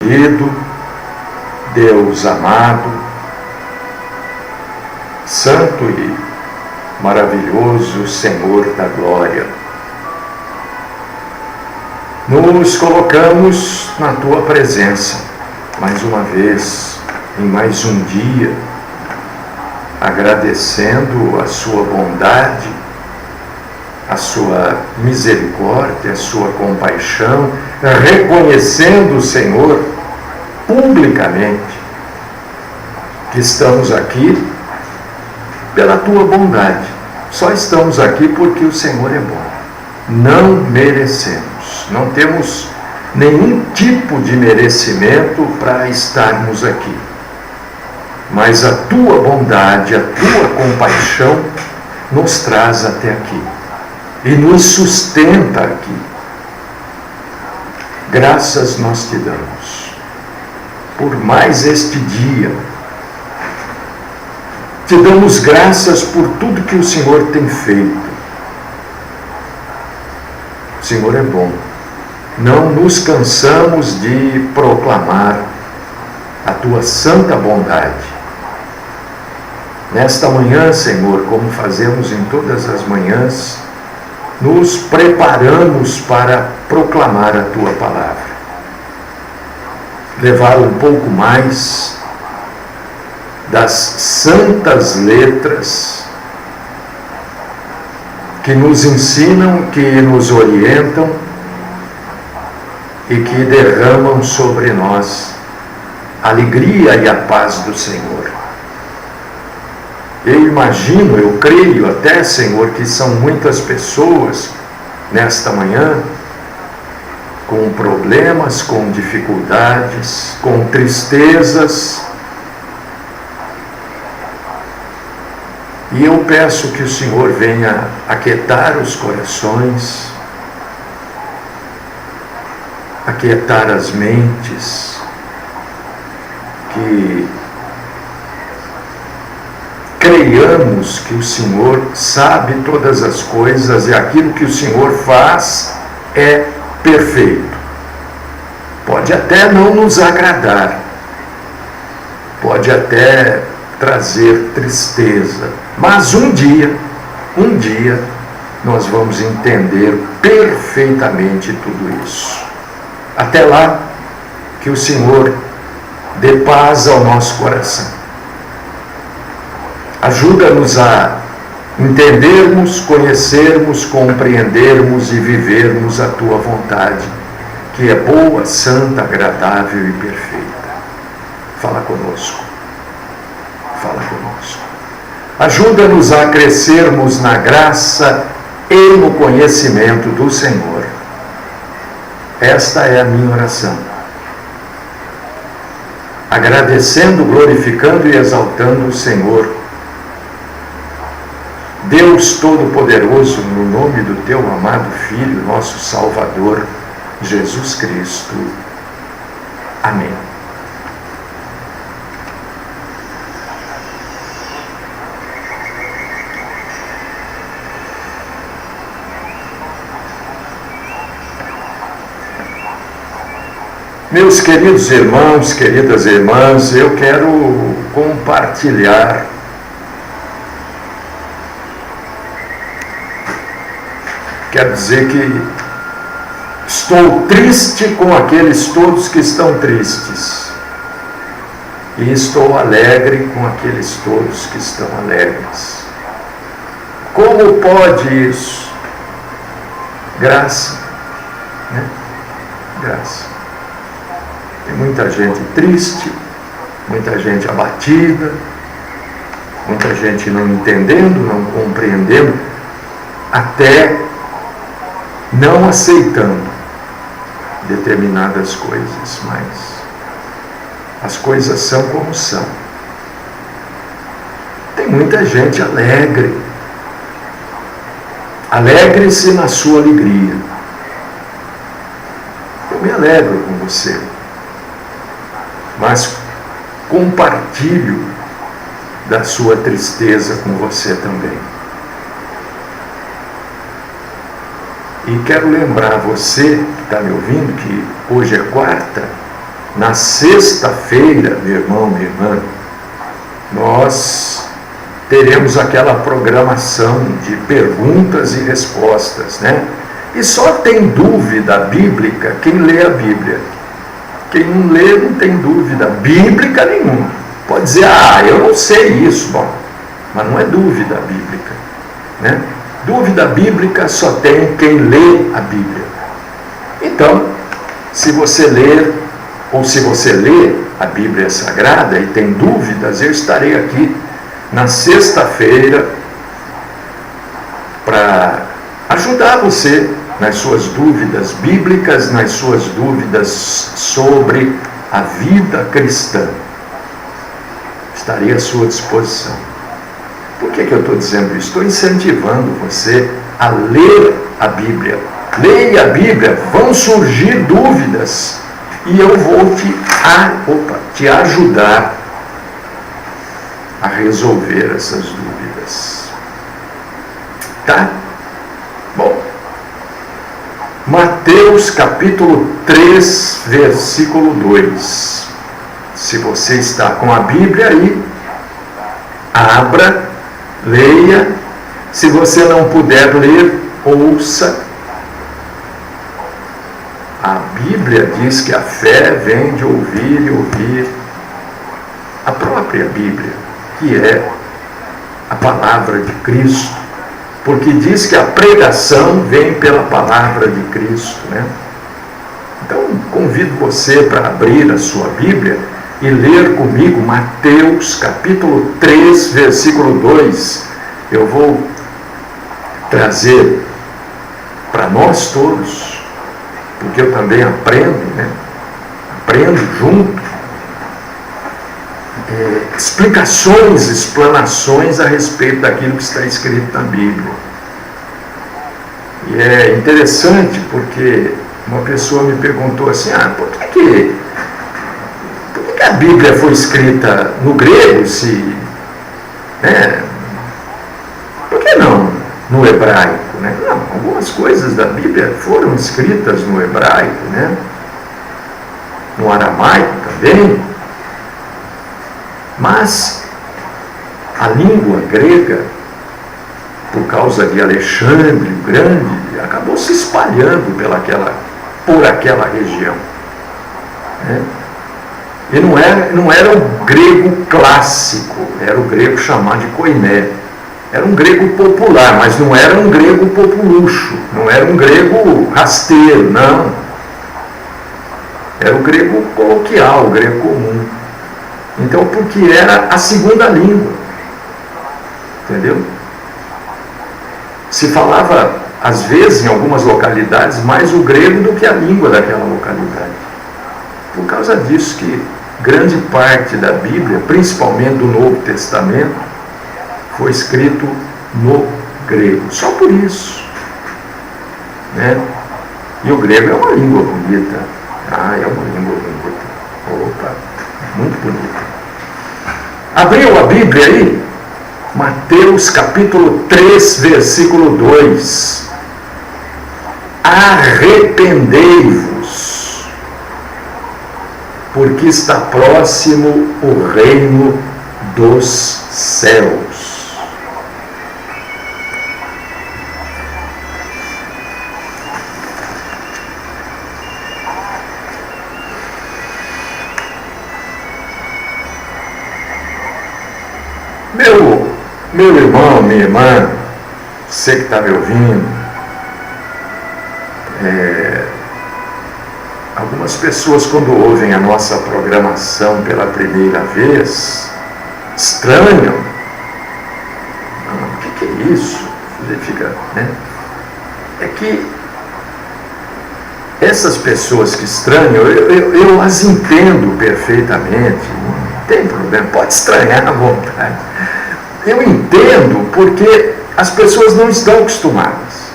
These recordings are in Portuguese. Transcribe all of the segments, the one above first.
querido, Deus amado, santo e maravilhoso Senhor da glória, nos colocamos na Tua presença, mais uma vez, em mais um dia, agradecendo a Sua bondade, a Sua misericórdia, a Sua compaixão, reconhecendo, Senhor, publicamente, que estamos aqui pela Tua bondade. Só estamos aqui porque o Senhor é bom. Não merecemos, não temos nenhum tipo de merecimento para estarmos aqui. Mas a Tua bondade, a Tua compaixão nos traz até aqui e nos sustenta aqui. Graças nós te damos por mais este dia. Te damos graças por tudo que o Senhor tem feito. O Senhor é bom. Não nos cansamos de proclamar a Tua santa bondade. Nesta manhã, Senhor, como fazemos em todas as manhãs, nos preparamos para proclamar a Tua palavra. Levar um pouco mais das santas letras que nos ensinam, que nos orientam e que derramam sobre nós a alegria e a paz do Senhor. Eu imagino, eu creio até, Senhor, que são muitas pessoas nesta manhã com problemas, com dificuldades, com tristezas. E eu peço que o Senhor venha aquietar os corações, aquietar as mentes, que creiamos que o Senhor sabe todas as coisas e aquilo que o Senhor faz é perfeito. Pode até não nos agradar, pode até trazer tristeza, mas um dia, nós vamos entender perfeitamente tudo isso. Até lá, que o Senhor dê paz ao nosso coração. Ajuda-nos a entendermos, conhecermos, compreendermos e vivermos a Tua vontade, que é boa, santa, agradável e perfeita. Fala conosco. Fala conosco. Ajuda-nos a crescermos na graça e no conhecimento do Senhor. Esta é a minha oração. Agradecendo, glorificando e exaltando o Senhor, Deus Todo-Poderoso, no nome do Teu amado Filho, nosso Salvador, Jesus Cristo. Amém. Meus queridos irmãos, queridas irmãs, eu quero compartilhar quero dizer que estou triste com aqueles todos que estão tristes e estou alegre com aqueles todos que estão alegres. Como pode isso? Graça, né? Graça. Tem muita gente triste, muita gente abatida, muita gente não entendendo, não compreendendo, até não aceitando determinadas coisas, mas as coisas são como são. Tem muita gente alegre. Alegre-se na sua alegria. Eu me alegro com você, mas compartilho da sua tristeza com você também. E quero lembrar você que está me ouvindo que hoje é quarta Na sexta-feira, meu irmão, minha irmã, nós teremos aquela programação de perguntas e respostas, né? E só tem dúvida bíblica quem lê a Bíblia. Quem não lê não tem dúvida bíblica nenhuma. Pode dizer, eu não sei isso, bom, mas não é dúvida bíblica, né? Dúvida bíblica só tem quem lê a Bíblia. Então, se você ler, ou se você lê a Bíblia Sagrada e tem dúvidas, eu estarei aqui na sexta-feira para ajudar você nas suas dúvidas bíblicas, nas suas dúvidas sobre a vida cristã. Estarei à sua disposição. Por que eu estou dizendo isso? Estou incentivando você a ler a Bíblia. Leia a Bíblia, vão surgir dúvidas e eu vou te ajudar a resolver essas dúvidas. Tá? Bom, Mateus capítulo 3, versículo 2. Se você está com a Bíblia aí, abra, leia. Se você não puder ler, ouça. A Bíblia diz que a fé vem de ouvir e ouvir a própria Bíblia, que é a palavra de Cristo, porque diz que a pregação vem pela palavra de Cristo, né? Então, convido você para abrir a sua Bíblia e ler comigo Mateus capítulo 3, versículo 2. Eu vou trazer para nós todos, porque eu também aprendo, né? Aprendo junto, explanações a respeito daquilo que está escrito na Bíblia. E é interessante porque uma pessoa me perguntou assim, por que a Bíblia foi escrita no grego, por que não no hebraico, né? Não, algumas coisas da Bíblia foram escritas no hebraico, né? No aramaico também. Mas a língua grega, por causa de Alexandre o Grande, acabou se espalhando por aquela região, né? E não era o grego clássico, era o grego chamado de koiné. Era um grego popular, mas não era um grego populucho, não era um grego rasteiro, não. Era o grego coloquial, o grego comum. Então, porque era a segunda língua, entendeu? Se falava, às vezes, em algumas localidades, mais o grego do que a língua daquela localidade. Por causa disso que grande parte da Bíblia, principalmente do Novo Testamento, foi escrito no grego. Só por isso, né? E o grego é uma língua bonita. É uma língua bonita. Opa, muito bonita. Abriu a Bíblia aí? Mateus capítulo 3, versículo 2. Arrependei-vos, porque está próximo o reino dos céus. Meu irmão, minha irmã, você que está me ouvindo, algumas pessoas, quando ouvem a nossa programação pela primeira vez, estranham. O que é isso? Você fica, né? É que essas pessoas que estranham, eu as entendo perfeitamente, não tem problema, pode estranhar à vontade. Eu entendo porque as pessoas não estão acostumadas.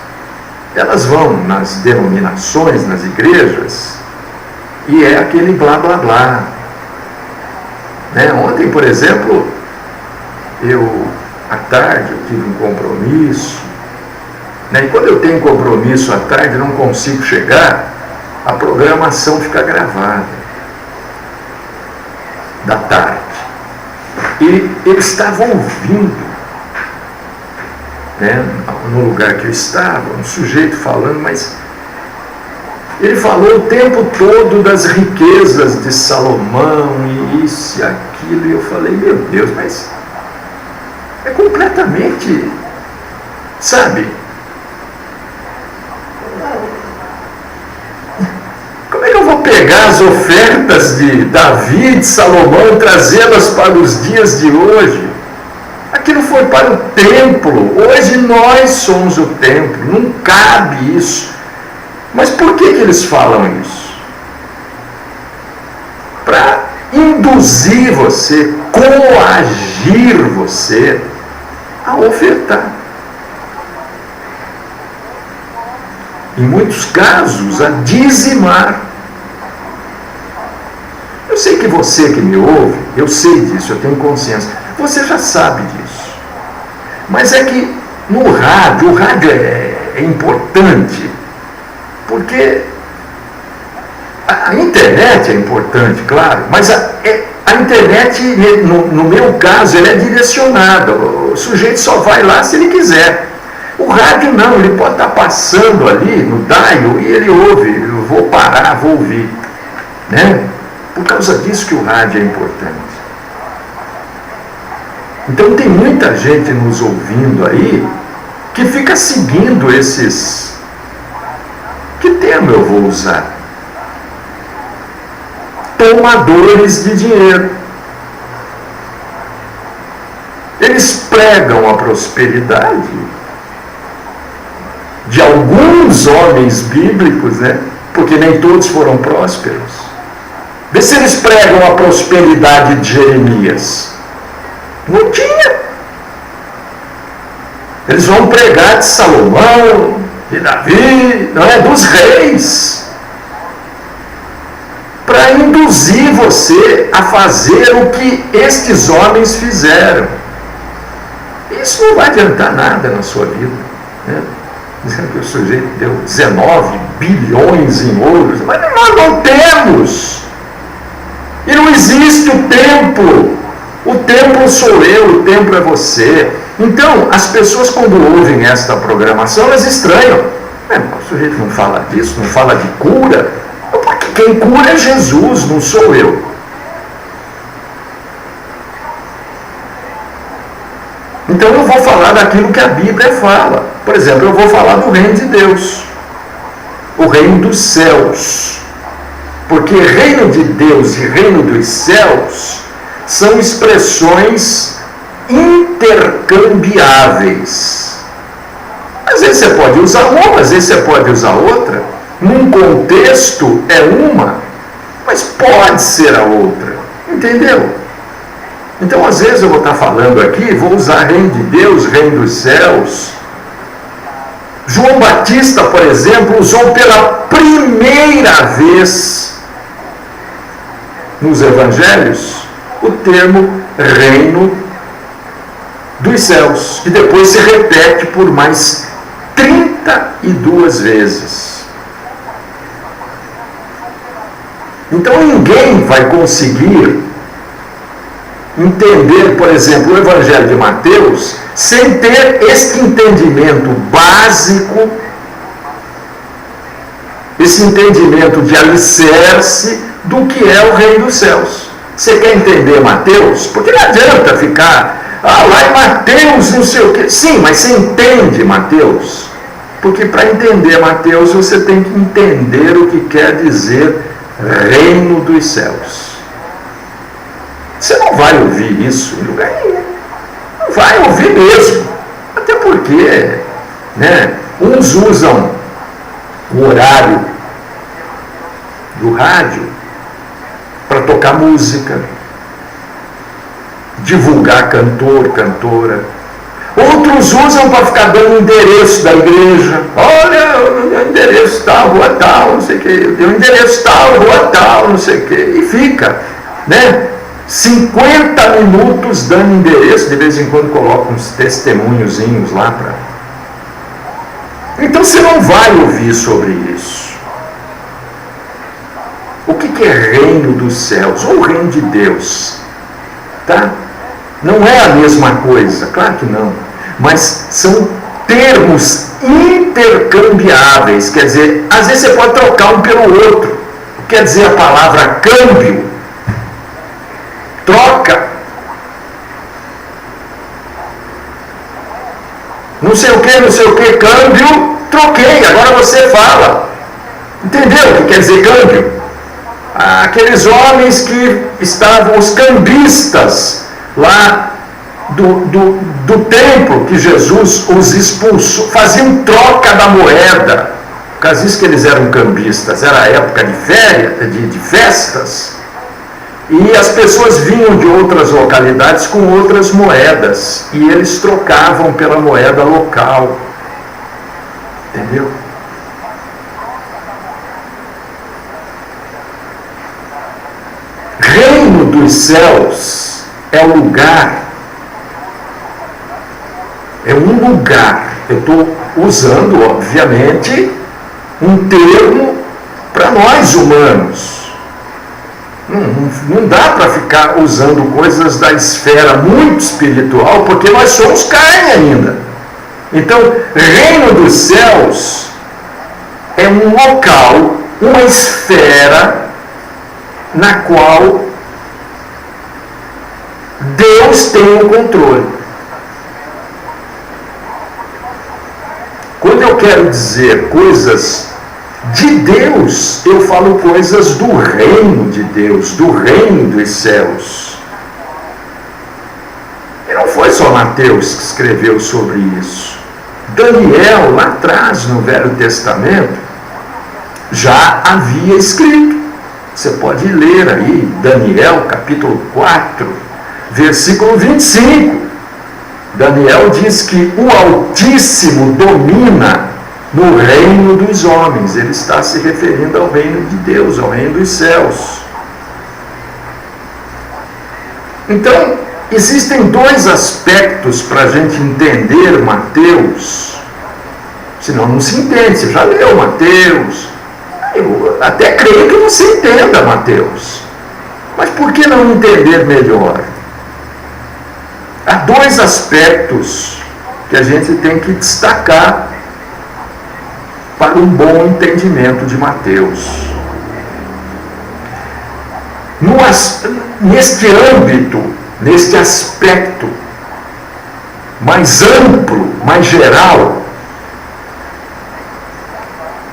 Elas vão nas denominações, nas igrejas, e é aquele blá blá blá, né? Ontem, por exemplo, à tarde eu tive um compromisso, né? E quando eu tenho compromisso à tarde, não consigo chegar, a programação fica gravada. da tarde. E ele estava ouvindo, né, no lugar que eu estava, um sujeito falando, mas ele falou o tempo todo das riquezas de Salomão e isso e aquilo, e eu falei, meu Deus, mas é completamente, sabe, como é que eu vou pegar as ofertas de Davi e de Salomão e trazê-las para os dias de hoje? Aquilo foi para o templo, hoje nós somos o templo, não cabe isso. Mas por que eles falam isso? Para induzir você, coagir você a ofertar. Em muitos casos, a dizimar. Eu sei que você que me ouve, eu sei disso, eu tenho consciência. Você já sabe disso. Mas é que no rádio, o rádio é importante, porque a internet é importante, claro, mas a internet, no meu caso, ela é direcionada. O sujeito só vai lá se ele quiser. O rádio não, ele pode estar passando ali no dial e ele ouve, eu vou parar, vou ouvir. Né? Por causa disso que o rádio é importante. Então tem muita gente nos ouvindo aí que fica seguindo esses... Que termo eu vou usar? Tomadores de dinheiro. Eles pregam a prosperidade de alguns homens bíblicos, né? Porque nem todos foram prósperos. Vê se eles pregam a prosperidade de Jeremias. Não tinha. Eles vão pregar de Salomão, de Davi, não é? Dos reis. Para induzir você a fazer o que estes homens fizeram. Isso não vai adiantar nada na sua vida, né? Dizendo que o sujeito deu 19 bilhões em ouros, mas nós não temos. E não existe o templo. O templo sou eu, o templo é você. Então, as pessoas quando ouvem esta programação, elas estranham. O sujeito não fala disso, não fala de cura. Porque quem cura é Jesus, não sou eu. Então eu vou falar daquilo que a Bíblia fala. Por exemplo, eu vou falar do reino de Deus, o reino dos céus. Porque reino de Deus e reino dos céus são expressões intercambiáveis. Às vezes você pode usar uma, às vezes você pode usar outra. Num contexto é uma, mas pode ser a outra. Entendeu? Então, às vezes eu vou estar falando aqui, vou usar reino de Deus, reino dos céus. João Batista, por exemplo, usou pela primeira vez nos evangelhos o termo reino dos céus, que depois se repete por mais 32 vezes. Então ninguém vai conseguir entender, por exemplo, o Evangelho de Mateus sem ter este entendimento básico, esse entendimento de alicerce do que é o reino dos céus. Você quer entender Mateus? Porque não adianta ficar, lá em Mateus não sei o quê. Sim, mas você entende Mateus? Porque para entender Mateus você tem que entender o que quer dizer reino dos céus. Você não vai ouvir isso em lugar nenhum. Não vai ouvir mesmo. Até porque, né, uns usam o horário do rádio para tocar música, divulgar cantor, cantora. Outros usam para ficar dando endereço da igreja. Olha, o endereço tal, rua tal, não sei o que. Tem o endereço tal, rua tal, não sei o que. E fica, né? 50 minutos dando endereço, de vez em quando coloca uns testemunhozinhos lá para... Então você não vai ouvir sobre isso. O que que é reino dos céus ou reino de Deus? Tá? Não é a mesma coisa, claro que não. Mas são termos intercambiáveis. Quer dizer, às vezes você pode trocar um pelo outro. Quer dizer a palavra câmbio? Troca. Não sei o que, câmbio, troquei, agora você fala. Entendeu o que quer dizer câmbio? Aqueles homens que estavam, os cambistas, lá do templo que Jesus os expulsou, faziam troca da moeda. Por causa disso que eles eram cambistas, era a época de festas. E as pessoas vinham de outras localidades com outras moedas. E eles trocavam pela moeda local. Entendeu? Reino dos céus é o lugar. É um lugar. Eu estou usando, obviamente, um termo para nós humanos. Não dá para ficar usando coisas da esfera muito espiritual, porque nós somos carne ainda. Então, reino dos céus é um local, uma esfera na qual Deus tem o controle. Quando eu quero dizer coisas de Deus, eu falo coisas do reino de Deus, do reino dos céus. E não foi só Mateus que escreveu sobre isso. Daniel, lá atrás no Velho Testamento, já havia escrito. Você pode ler aí, Daniel capítulo 4, versículo 25. Daniel diz que o Altíssimo domina no reino dos homens. Ele está se referindo ao reino de Deus, ao reino dos céus. Então, existem dois aspectos para a gente entender Mateus. Senão não se entende. Você já leu Mateus? Eu até creio que você entenda Mateus. Mas por que não entender melhor? Há dois aspectos que a gente tem que destacar para um bom entendimento de Mateus. Neste âmbito, neste aspecto mais amplo, mais geral,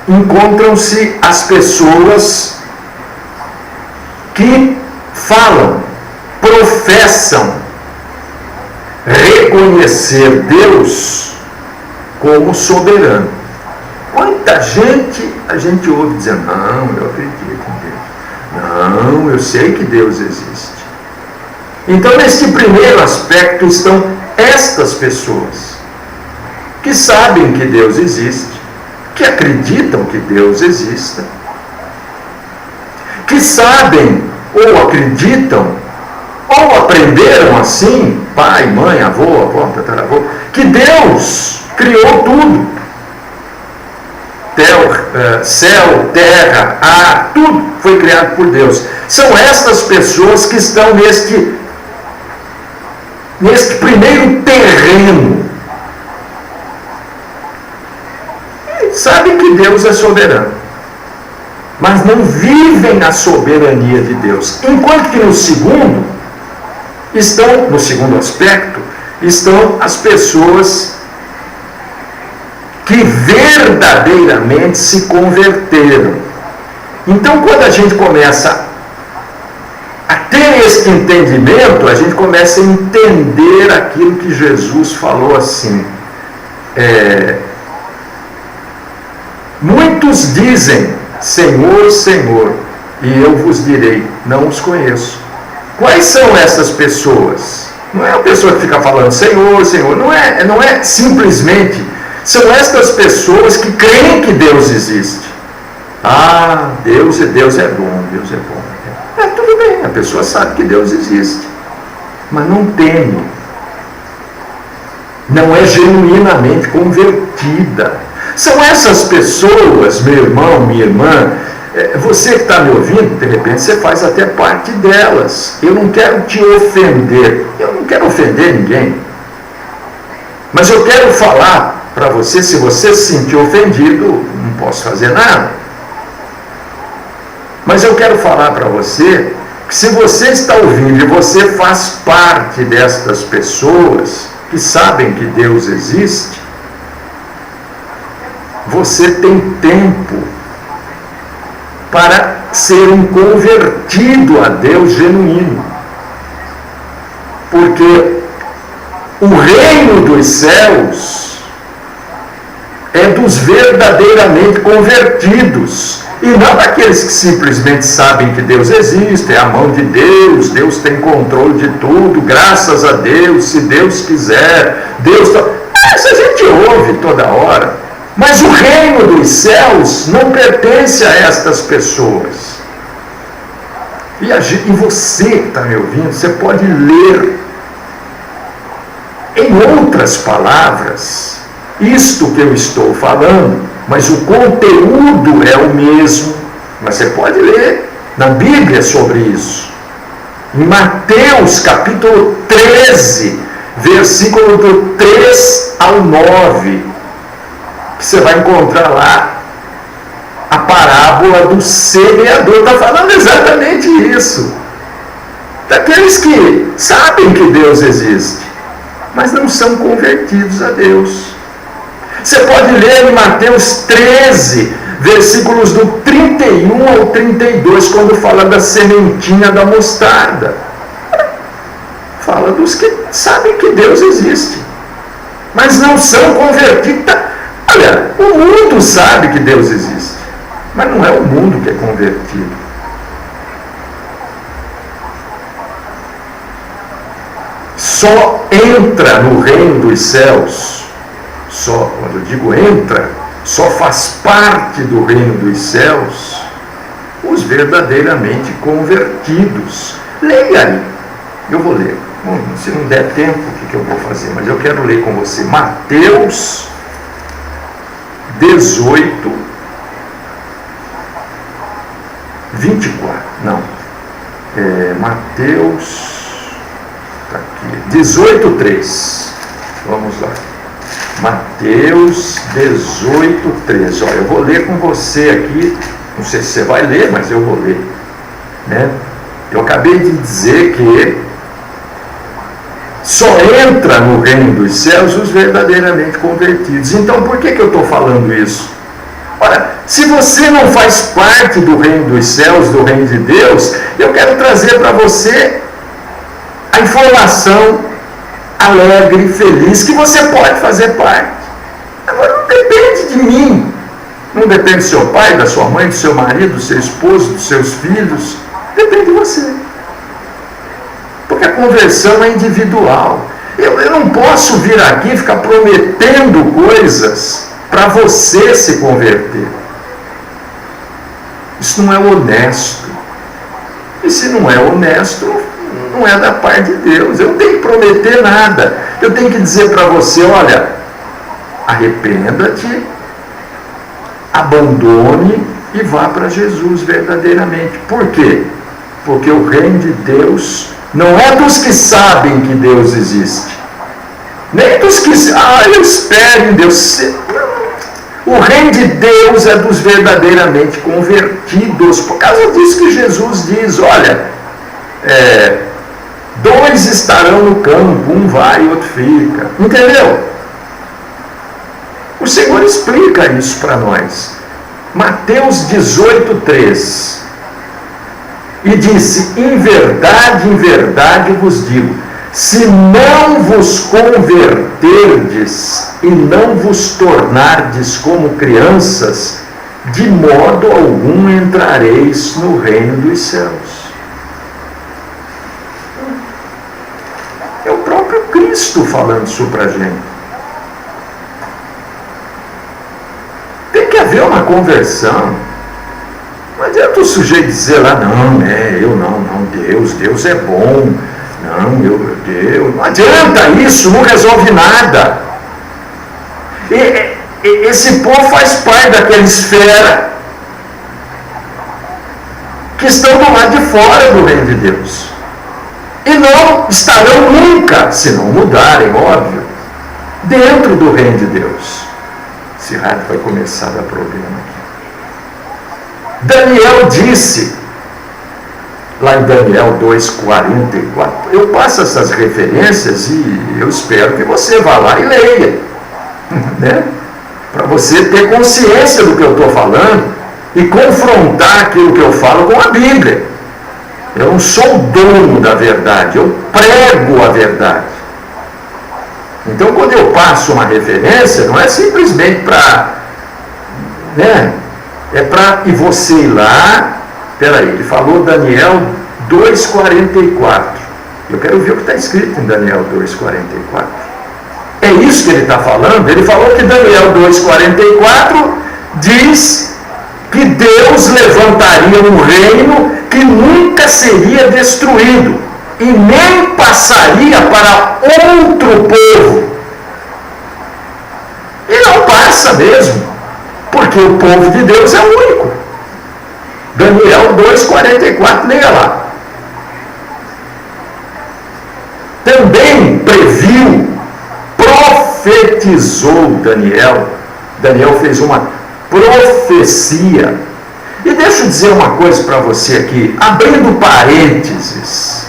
encontram-se as pessoas que falam, professam reconhecer Deus como soberano. Quanta gente a gente ouve dizer, não, eu acredito em Deus. Não, eu sei que Deus existe. Então, nesse primeiro aspecto estão estas pessoas que sabem que Deus existe, que acreditam que Deus exista, que sabem ou acreditam ou aprenderam assim, pai, mãe, avô, tataravô, que Deus criou tudo. Céu, terra, ar, tudo foi criado por Deus. São estas pessoas que estão neste primeiro terreno. E sabem que Deus é soberano, mas não vivem a soberania de Deus. Enquanto que no segundo aspecto, estão as pessoas que verdadeiramente se converteram. Então, quando a gente começa a ter esse entendimento, a gente começa a entender aquilo que Jesus falou assim. Muitos dizem, Senhor, Senhor, e eu vos direi, não os conheço. Quais são essas pessoas? Não é a pessoa que fica falando, Senhor, Senhor, não é simplesmente. São estas pessoas que creem que Deus existe. Deus é bom, Deus é bom. Tudo bem, a pessoa sabe que Deus existe, mas não teme. Não é genuinamente convertida. São essas pessoas, meu irmão, minha irmã, Você que está me ouvindo, de repente você faz até parte delas. Eu não quero te ofender. Eu não quero ofender ninguém. Mas eu quero falar para você, se você se sentir ofendido, não posso fazer nada. Mas eu quero falar para você que se você está ouvindo e você faz parte destas pessoas que sabem que Deus existe, você tem tempo para ser um convertido a Deus genuíno. Porque o reino dos céus é dos verdadeiramente convertidos, e não daqueles que simplesmente sabem que Deus existe, é a mão de Deus, Deus tem controle de tudo, graças a Deus, se Deus quiser, Deus... Isso a gente ouve toda hora. Mas o reino dos céus não pertence a estas pessoas. E você que está me ouvindo, você pode ler, em outras palavras, isto que eu estou falando, mas o conteúdo é o mesmo. Mas você pode ler na Bíblia sobre isso. Em Mateus capítulo 13, versículo do 3 ao 9, que você vai encontrar lá a parábola do semeador. Está falando exatamente isso. Daqueles que sabem que Deus existe, mas não são convertidos a Deus. Você pode ler em Mateus 13, versículos do 31 ao 32, quando fala da sementinha da mostarda. Fala dos que sabem que Deus existe, mas não são convertidos. Olha, o mundo sabe que Deus existe, mas não é o mundo que é convertido. Só entra no reino dos céus, só, quando eu digo entra, só faz parte do reino dos céus os verdadeiramente convertidos. Leia aí, eu vou ler. Bom, se não der tempo, o que eu vou fazer? Mas eu quero ler com você Mateus 18, 24. Não, Mateus, está aqui, 18, 3. Vamos lá. Mateus 18, 13. Olha, eu vou ler com você aqui. Não sei se você vai ler, mas eu vou ler, né? Eu acabei de dizer que só entra no reino dos céus os verdadeiramente convertidos. Então, por que eu estou falando isso? Ora, se você não faz parte do reino dos céus, do reino de Deus, eu quero trazer para você a informação alegre, feliz, que você pode fazer parte. Agora, não depende de mim, não depende do seu pai, da sua mãe, do seu marido, do seu esposo, dos seus filhos, depende de você, porque a conversão é individual. Eu não posso vir aqui e ficar prometendo coisas para você se converter. Isso não é honesto, e se não é honesto, não é da parte de Deus. Eu não tenho que prometer nada. Eu tenho que dizer para você, olha, arrependa-te, abandone e vá para Jesus verdadeiramente. Por quê? Porque o reino de Deus não é dos que sabem que Deus existe, nem dos que, eu espero em Deus. O reino de Deus é dos verdadeiramente convertidos. Por causa disso que Jesus diz, olha, 2 estarão no campo, um vai e outro fica. Entendeu? O Senhor explica isso para nós. Mateus 18, 3. E disse, em verdade vos digo, se não vos converterdes e não vos tornardes como crianças, de modo algum entrareis no reino dos céus. É o próprio Cristo falando isso para a gente. Tem que haver uma conversão. Não adianta o sujeito dizer lá, Deus é bom, Deus. Não adianta isso, não resolve nada. Esse povo faz parte daquela esfera que estão do lado de fora do reino de Deus. E não estarão nunca, se não mudarem, óbvio, dentro do reino de Deus. Esse rádio vai começar a dar problema aqui. Daniel disse, lá em Daniel 2,44, eu passo essas referências e eu espero que você vá lá e leia, né? Para você ter consciência do que eu estou falando e confrontar aquilo que eu falo com a Bíblia. Eu não sou dono da verdade, eu prego a verdade. Então, quando eu passo uma referência, não é simplesmente para, né? É para e você ir lá. Peraí, ele falou Daniel 2,44. Eu quero ver o que está escrito em Daniel 2,44. É isso que ele está falando? Ele falou que Daniel 2,44 diz que Deus levantaria um reino que nunca seria destruído e nem passaria para outro povo. E não passa mesmo, porque o povo de Deus é único. Daniel 2,44, leia lá. Também previu, profetizou Daniel. Daniel fez uma profecia. E deixa eu dizer uma coisa para você aqui, abrindo parênteses.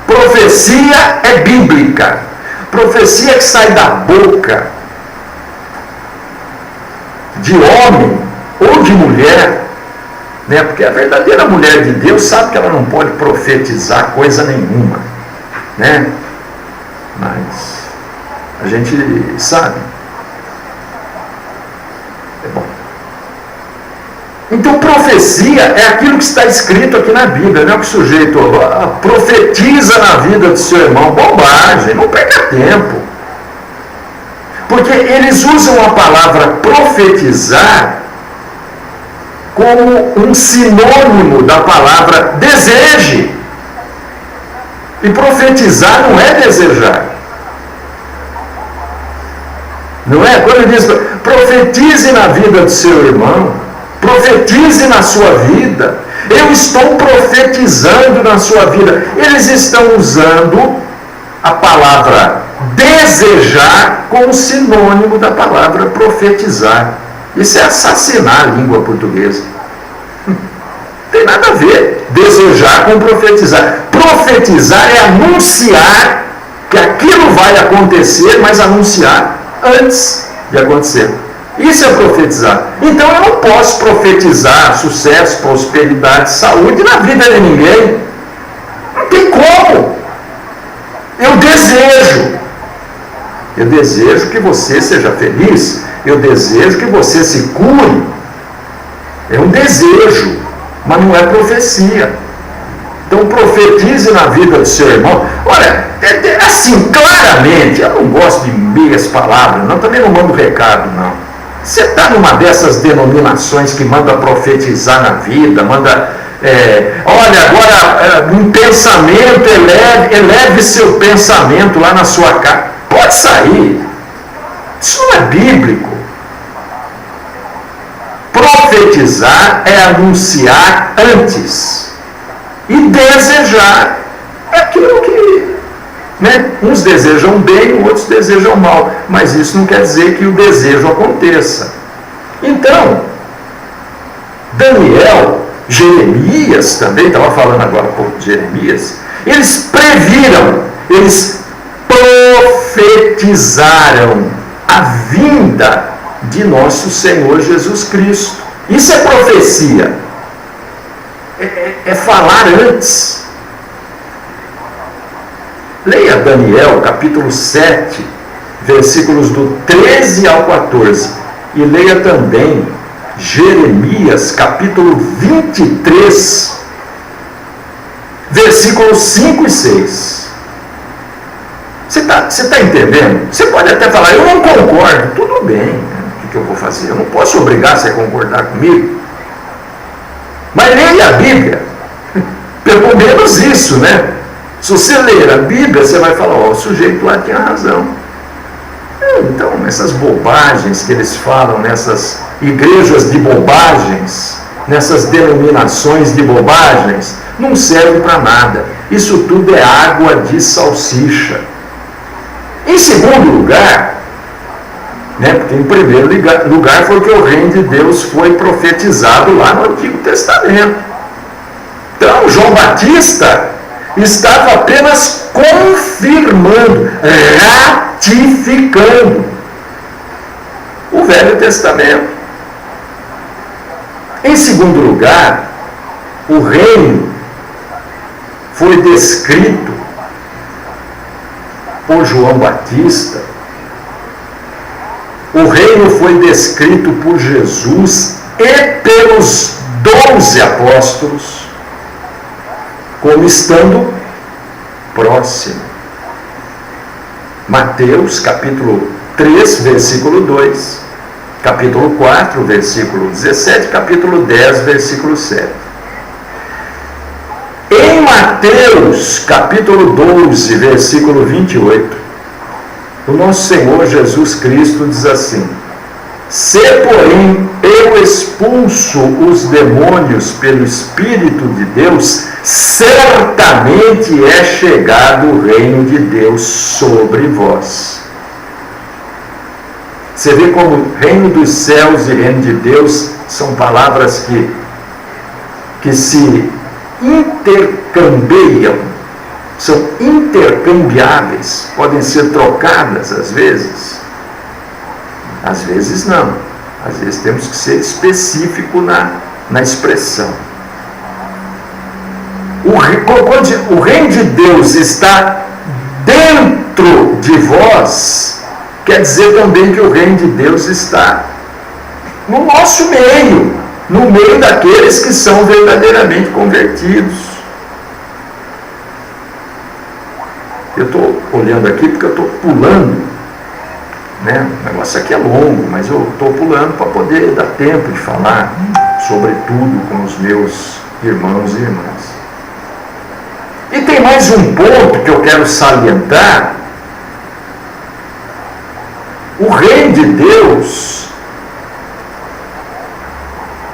Profecia é bíblica. Profecia que sai da boca de homem ou de mulher, né? Porque a verdadeira mulher de Deus sabe que ela não pode profetizar coisa nenhuma, né? Mas a gente sabe. É bom. Então, profecia é aquilo que está escrito aqui na Bíblia, não é o que o sujeito profetiza na vida do seu irmão. Bobagem, não perca tempo. Porque eles usam a palavra profetizar como um sinônimo da palavra deseje. E profetizar não é desejar. Não é? Quando ele diz profetize na vida do seu irmão, profetize na sua vida, eu estou profetizando na sua vida. Eles estão usando a palavra desejar como sinônimo da palavra profetizar. Isso é assassinar a língua portuguesa. Não tem nada a ver desejar com profetizar. Profetizar é anunciar que aquilo vai acontecer, mas anunciar antes de acontecer. Isso é profetizar. Então eu não posso profetizar sucesso, prosperidade, saúde na vida de ninguém. Não tem como. Eu desejo que você seja feliz. Eu desejo que você se cure. É um desejo, mas não é profecia. Então profetize na vida do seu irmão. Olha, assim, claramente, eu não gosto de meias palavras, não, também não mando recado, não. Você está numa dessas denominações que manda profetizar na vida, manda, olha, agora um pensamento, eleve seu pensamento lá na sua casa. Pode sair. Isso não é bíblico. Profetizar é anunciar antes. E desejar é aquilo que, né, uns desejam bem, outros desejam mal. Mas isso não quer dizer que o desejo aconteça. Então, Daniel, Jeremias também, estava falando agora um pouco de Jeremias, eles previram, eles profetizaram a vinda de nosso Senhor Jesus Cristo. Isso é profecia. É falar antes. Leia Daniel, capítulo 7, versículos do 13 ao 14. E leia também Jeremias, capítulo 23, versículos 5 e 6. Você está entendendo? Você pode até falar, eu não concordo. Tudo bem, o que eu vou fazer? Eu não posso obrigar você a concordar comigo. Mas leia a Bíblia. Pelo menos isso, né? Se você ler a Bíblia, você vai falar, o sujeito lá tinha razão. Então, essas bobagens que eles falam, nessas igrejas de bobagens, nessas denominações de bobagens, não serve para nada. Isso tudo é água de salsicha. Em segundo lugar, porque em primeiro lugar foi que o reino de Deus foi profetizado lá no Antigo Testamento. Então, João Batista estava apenas confirmando, ratificando o Velho Testamento. Em segundo lugar, o reino foi descrito por João Batista, o reino foi descrito por Jesus e pelos 12 apóstolos como estando próximo. Mateus, capítulo 3, versículo 2, capítulo 4, versículo 17, capítulo 10, versículo 7. Em Mateus, capítulo 12, versículo 28, o nosso Senhor Jesus Cristo diz assim: se, porém, eu expulso os demônios pelo Espírito de Deus, certamente é chegado o reino de Deus sobre vós. Você vê como reino dos céus e reino de Deus são palavras que se intercambiam, são intercambiáveis, podem ser trocadas às vezes não, às vezes temos que ser específico na expressão. O reino de Deus está dentro de vós, quer dizer também que o reino de Deus está no nosso meio, no meio daqueles que são verdadeiramente convertidos. Eu estou olhando aqui porque eu estou pulando, o negócio aqui é longo, mas eu estou pulando para poder dar tempo de falar sobre tudo com os meus irmãos e irmãs. E tem mais um ponto que eu quero salientar. O reino de Deus,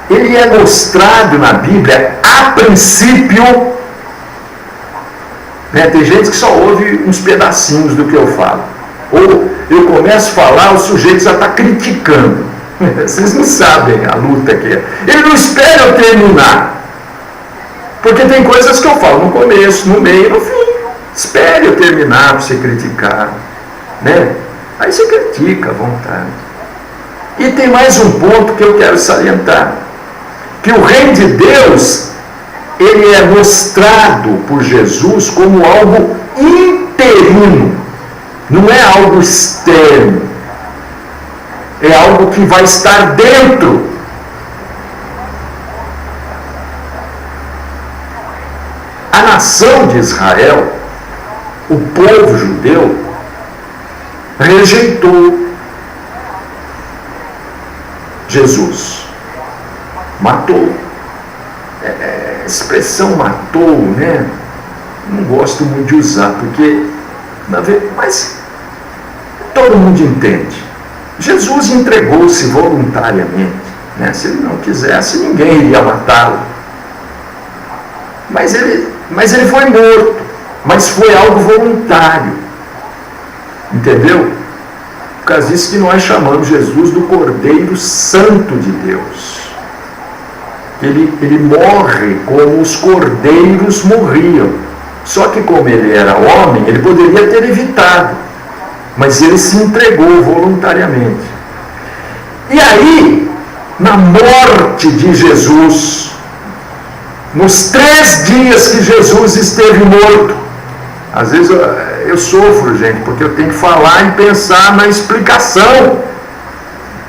ele é mostrado na Bíblia a princípio. Tem gente que só ouve uns pedacinhos do que eu falo. Ou eu começo a falar, o sujeito já está criticando. Vocês não sabem a luta que é. Ele não espera eu terminar. Porque tem coisas que eu falo no começo, no meio e no fim. Espere eu terminar para você criticar. Aí você critica à vontade. E tem mais um ponto que eu quero salientar. Que o reino de Deus, ele é mostrado por Jesus como algo interino. Não é algo externo. É algo que vai estar dentro. A nação de Israel, o povo judeu, rejeitou Jesus. Matou. A expressão matou, não gosto muito de usar, porque, mas todo mundo entende. Jesus entregou-se voluntariamente. Se ele não quisesse, ninguém iria matá-lo. Mas ele foi morto. Mas foi algo voluntário. Entendeu? Por causa disso que nós chamamos Jesus do Cordeiro Santo de Deus. Ele morre como os cordeiros morriam. Só que como ele era homem, ele poderia ter evitado. Mas ele se entregou voluntariamente. E aí, na morte de Jesus, nos 3 dias que Jesus esteve morto, às vezes eu sofro, gente, porque eu tenho que falar e pensar na explicação,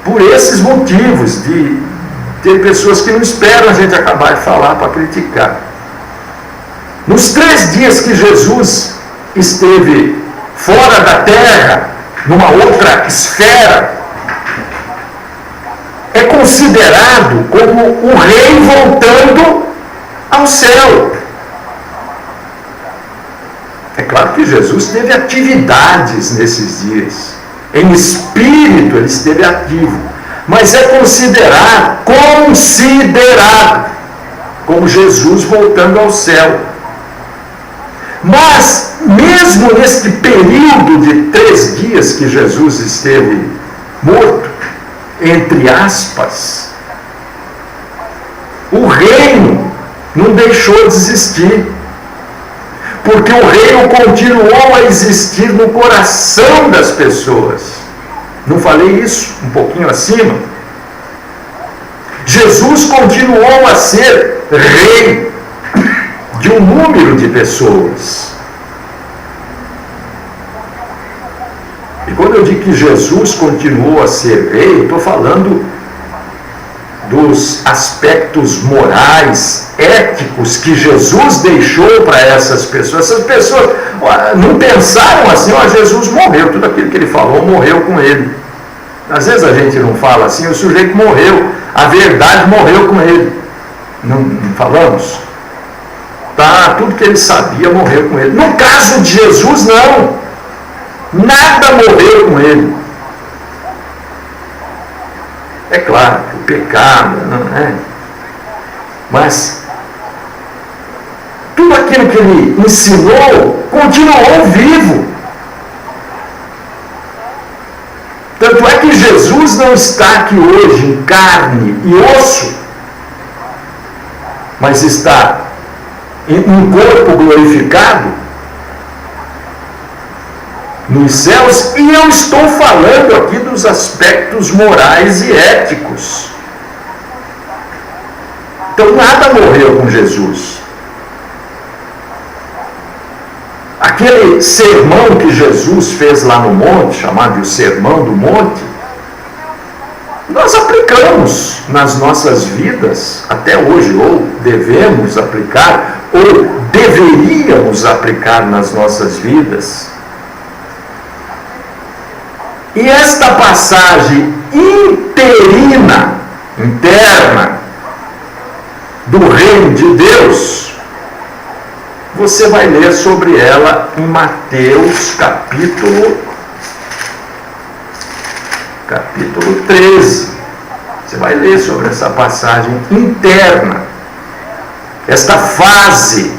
por esses motivos, de ter pessoas que não esperam a gente acabar de falar para criticar. Nos 3 dias que Jesus esteve fora da terra, numa outra esfera, é considerado como o rei voltando ao céu. É claro que Jesus teve atividades nesses dias. Em espírito ele esteve ativo. mas é considerado como Jesus voltando ao céu. Mas, mesmo neste período de 3 dias que Jesus esteve morto, entre aspas, o reino não deixou de existir, porque o reino continuou a existir no coração das pessoas. Não falei isso um pouquinho acima? Jesus continuou a ser rei de um número de pessoas. E quando eu digo que Jesus continuou a ser rei, estou falando dos aspectos morais, éticos que Jesus deixou para essas pessoas. Essas pessoas não pensaram assim, Jesus morreu, tudo aquilo que ele falou morreu com ele. Às vezes a gente não fala assim, o sujeito morreu, a verdade morreu com ele. Não falamos? Tá, tudo que ele sabia morreu com ele. No caso de Jesus, não. Nada morreu com ele. É claro que o pecado, não é? Mas tudo aquilo que ele ensinou continuou vivo. Tanto é que Jesus não está aqui hoje em carne e osso, mas está em um corpo glorificado nos céus, e eu estou falando aqui dos aspectos morais e éticos. Então nada morreu com Jesus. Aquele sermão que Jesus fez lá no monte, chamado de Sermão do Monte, nós aplicamos nas nossas vidas até hoje, ou devemos aplicar, ou deveríamos aplicar nas nossas vidas. E esta passagem interna do reino de Deus, você vai ler sobre ela em Mateus capítulo 13. Você vai ler sobre essa passagem interna, esta fase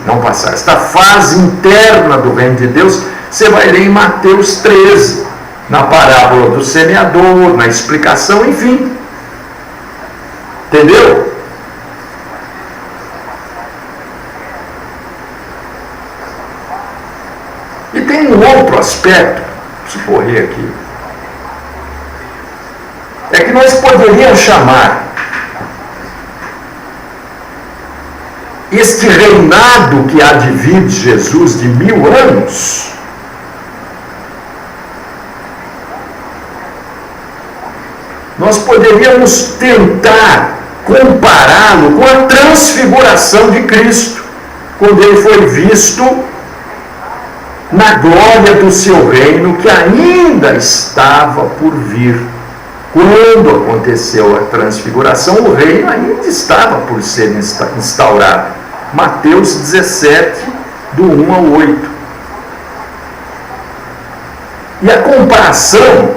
interna do reino de Deus. Você vai ler em Mateus 13, na parábola do semeador, na explicação, enfim. Entendeu? E tem um outro aspecto, preciso correr aqui, é que nós poderíamos chamar este reinado que há de vir de Jesus de 1000 anos, nós poderíamos tentar compará-lo com a transfiguração de Cristo, quando ele foi visto na glória do seu reino, que ainda estava por vir. Quando aconteceu a transfiguração, o reino ainda estava por ser instaurado. Mateus 17, do 1 ao 8. E a comparação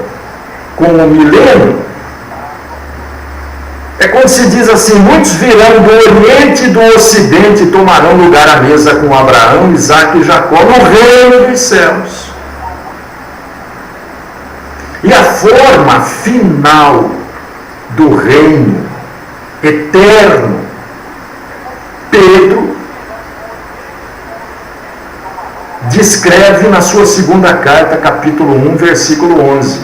com o milênio é quando se diz assim: muitos virão do Oriente e do Ocidente e tomarão lugar à mesa com Abraão, Isaque e Jacó no reino dos céus. E a forma final do reino eterno, Pedro descreve na sua segunda carta, capítulo 1, versículo 11.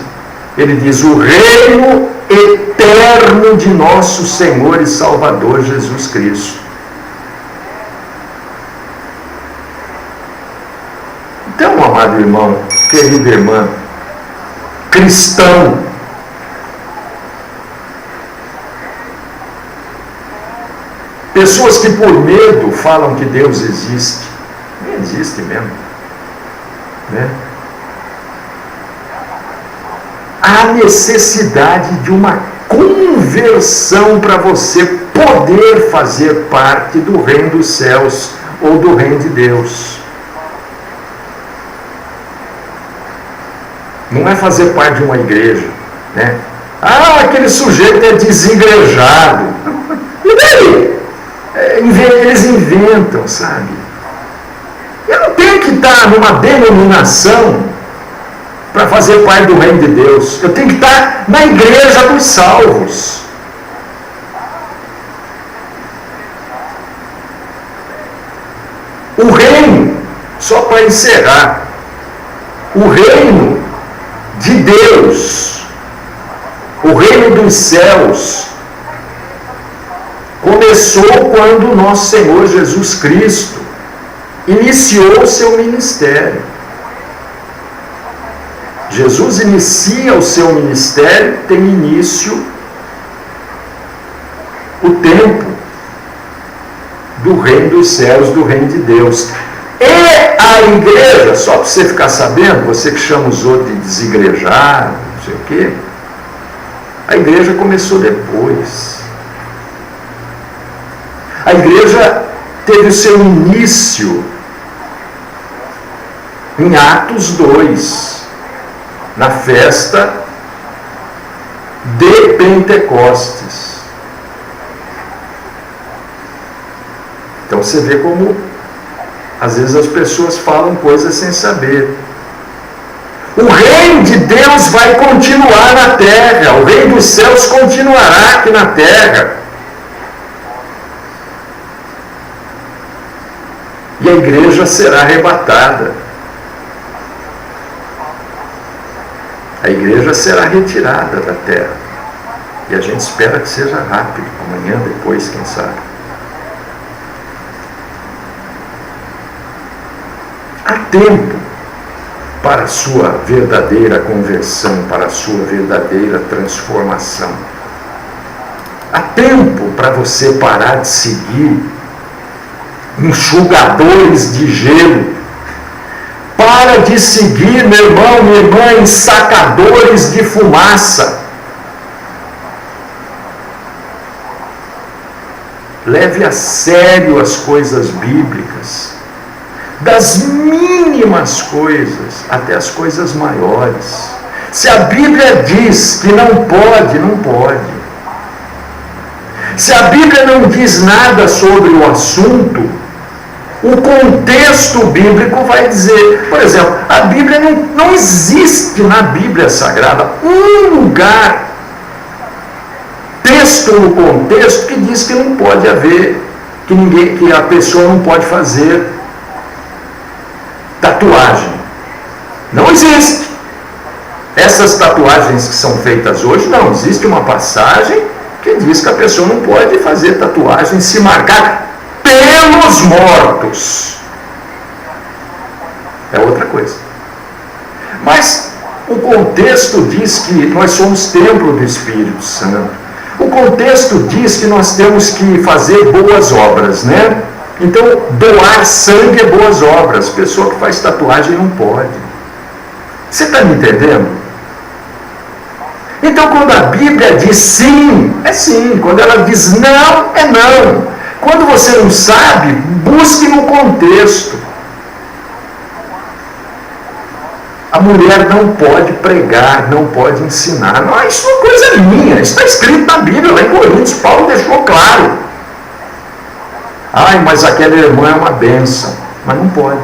Ele diz: o reino eterno de nosso Senhor e Salvador Jesus Cristo. Então, amado irmão, querida irmã, cristão, pessoas que por medo falam que Deus existe, nem existe mesmo, né? Há necessidade de uma conversão para você poder fazer parte do reino dos céus ou do reino de Deus. Não é fazer parte de uma igreja, né? Ah, aquele sujeito é desigrejado. E daí? Eles inventam, sabe? Eu não tenho que estar numa denominação para fazer parte do reino de Deus. Eu tenho que estar na igreja dos salvos. O reino, só para encerrar, o reino de Deus, o reino dos céus, começou quando o nosso Senhor Jesus Cristo iniciou o seu ministério. Jesus inicia o seu ministério, tem início o tempo do reino dos céus, do reino de Deus. E a igreja, só para você ficar sabendo, você que chama os outros de desigrejado, não sei o quê, a igreja começou depois. A igreja teve o seu início em Atos 2, na festa de Pentecostes. Então você vê como às vezes as pessoas falam coisas sem saber. O reino de Deus vai continuar na terra, o reino dos céus continuará aqui na terra. E a igreja será arrebatada. A igreja será retirada da terra. E a gente espera que seja rápido, amanhã, depois, quem sabe. Há tempo para a sua verdadeira conversão, para a sua verdadeira transformação. Há tempo para você parar de seguir enxugadores de gelo. Para de seguir, meu irmão, minha irmã, ensacadores de fumaça. Leve a sério as coisas bíblicas. Das mínimas coisas até as coisas maiores. Se a Bíblia diz que não pode, não pode. Se a Bíblia não diz nada sobre o assunto, o contexto bíblico vai dizer. Por exemplo, a Bíblia não existe na Bíblia Sagrada um lugar, texto no contexto, que diz que não pode haver, que a pessoa não pode fazer tatuagem. Não existe. Essas tatuagens que são feitas hoje, não existe uma passagem que diz que a pessoa não pode fazer tatuagem, se marcar pelos mortos. É outra coisa. Mas o contexto diz que nós somos templo do Espírito Santo. O contexto diz que nós temos que fazer boas obras, né? Então, doar sangue é boas obras. Pessoa que faz tatuagem não pode. Você está me entendendo? Então, quando a Bíblia diz sim, é sim. Quando ela diz não, é não. Quando você não sabe, busque no contexto. A mulher não pode pregar, não pode ensinar. Não, isso é uma coisa minha. Isso está escrito na Bíblia, lá em Coríntios. Paulo deixou claro. Ai, mas aquela irmã é uma bênção. Mas não pode.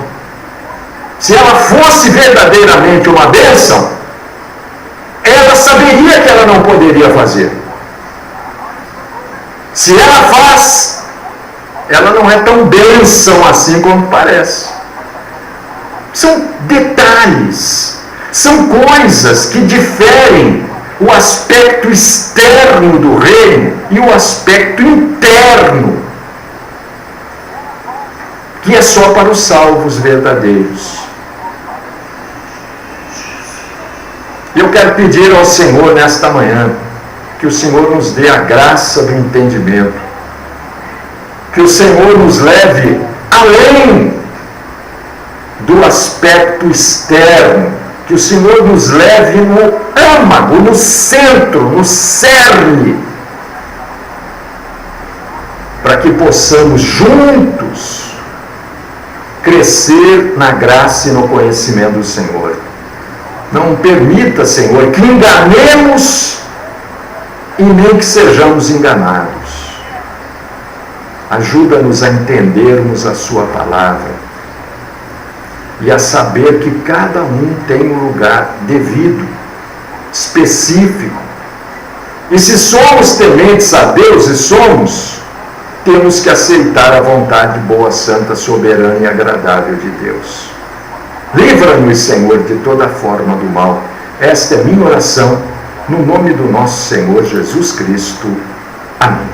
Se ela fosse verdadeiramente uma bênção, ela saberia que ela não poderia fazer. Se ela faz, ela não é tão bênção assim como parece. São detalhes, são coisas que diferem o aspecto externo do reino e o aspecto interno, que é só para os salvos verdadeiros. Eu quero pedir ao Senhor nesta manhã que o Senhor nos dê a graça do entendimento, que o Senhor nos leve além do aspecto externo, que o Senhor nos leve no âmago, no centro, no cerne, para que possamos juntos crescer na graça e no conhecimento do Senhor. Não permita, Senhor, que enganemos e nem que sejamos enganados. Ajuda-nos a entendermos a sua palavra e a saber que cada um tem um lugar devido, específico. E se somos tementes a Deus, e somos, temos que aceitar a vontade boa, santa, soberana e agradável de Deus. Livra-nos, Senhor, de toda forma do mal. Esta é minha oração, no nome do nosso Senhor Jesus Cristo. Amém.